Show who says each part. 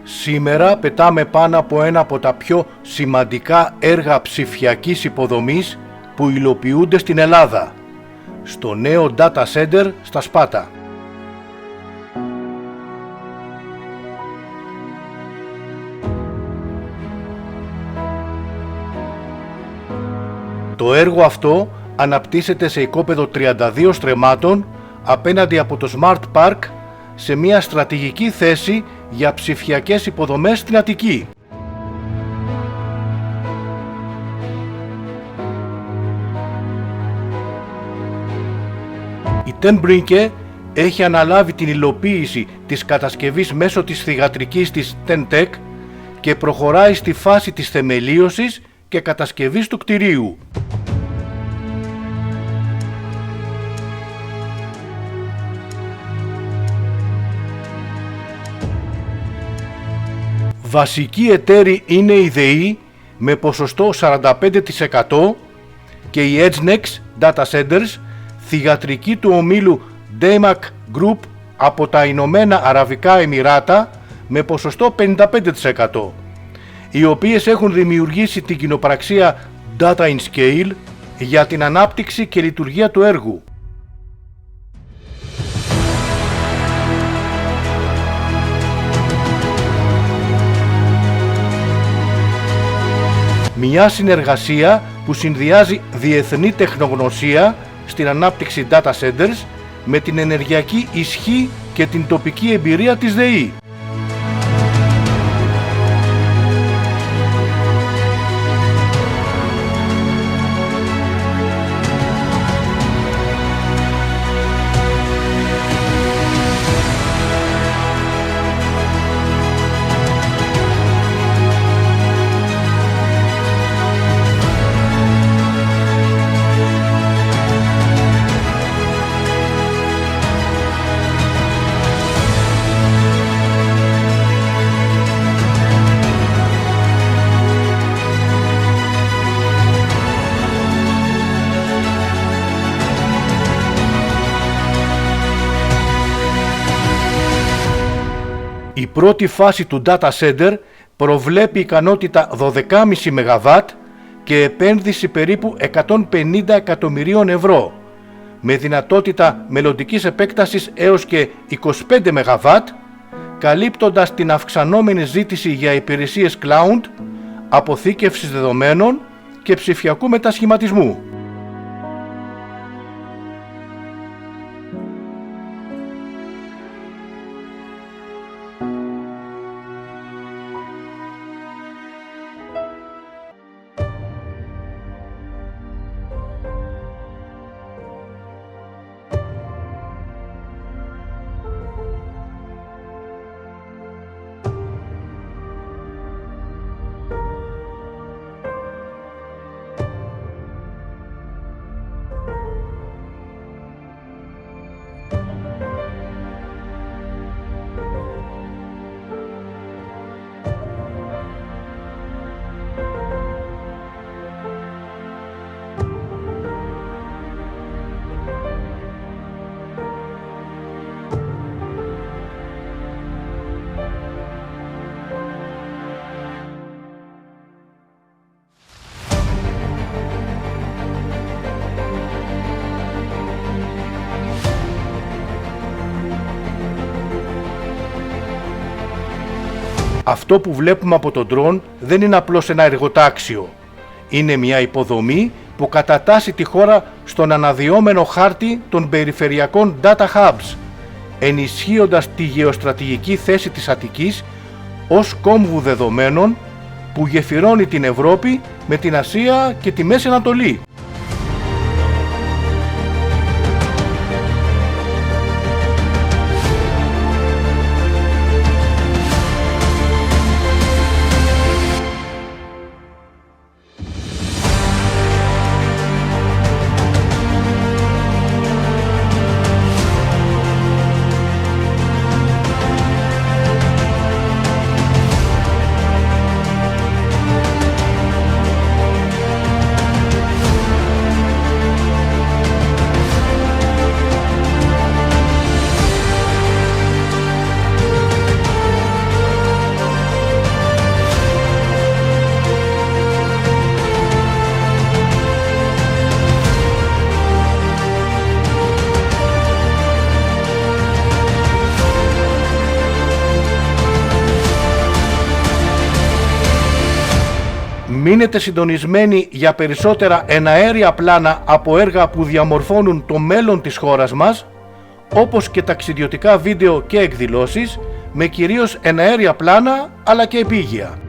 Speaker 1: Σήμερα πετάμε πάνω από ένα από τα πιο σημαντικά έργα ψηφιακής υποδομής που υλοποιούνται στην Ελλάδα, στο νέο data center στα Σπάτα. Το έργο αυτό αναπτύσσεται σε οικόπεδο 32 στρεμμάτων απέναντι από το Smart Park σε μια στρατηγική θέση για ψηφιακές υποδομές στην Αττική. Η Tenbrinke έχει αναλάβει την υλοποίηση της κατασκευής μέσω της θυγατρικής της TenTech και προχωράει στη φάση της θεμελίωσης και κατασκευής του κτηρίου. Βασική εταίροι είναι η ΔΕΗ με ποσοστό 45% και η EdgeNex Data Centers, θυγατρική του ομίλου DAMAC Group από τα Ηνωμένα Αραβικά Εμιράτα με ποσοστό 55%, οι οποίες έχουν δημιουργήσει την κοινοπραξία Data in Scale για την ανάπτυξη και λειτουργία του έργου. Μια συνεργασία που συνδυάζει διεθνή τεχνογνωσία στην ανάπτυξη data centers με την ενεργειακή ισχύ και την τοπική εμπειρία της ΔΕΗ. Η πρώτη φάση του data center προβλέπει ικανότητα 12,5 ΜΒ και επένδυση περίπου 150 εκατομμυρίων ευρώ, με δυνατότητα μελλοντικής επέκτασης έως και 25 ΜΒ, καλύπτοντας την αυξανόμενη ζήτηση για υπηρεσίες cloud, αποθήκευσης δεδομένων και ψηφιακού μετασχηματισμού. Αυτό που βλέπουμε από τον drone δεν είναι απλώς ένα εργοτάξιο. Είναι μια υποδομή που κατατάσσει τη χώρα στον αναδυόμενο χάρτη των περιφερειακών data hubs, ενισχύοντας τη γεωστρατηγική θέση της Αττικής ως κόμβου δεδομένων που γεφυρώνει την Ευρώπη με την Ασία και τη Μέση Ανατολή. Μείνετε συντονισμένοι για περισσότερα εναέρια πλάνα από έργα που διαμορφώνουν το μέλλον της χώρας μας, όπως και ταξιδιωτικά βίντεο και εκδηλώσεις, με κυρίως εναέρια πλάνα αλλά και επίγεια.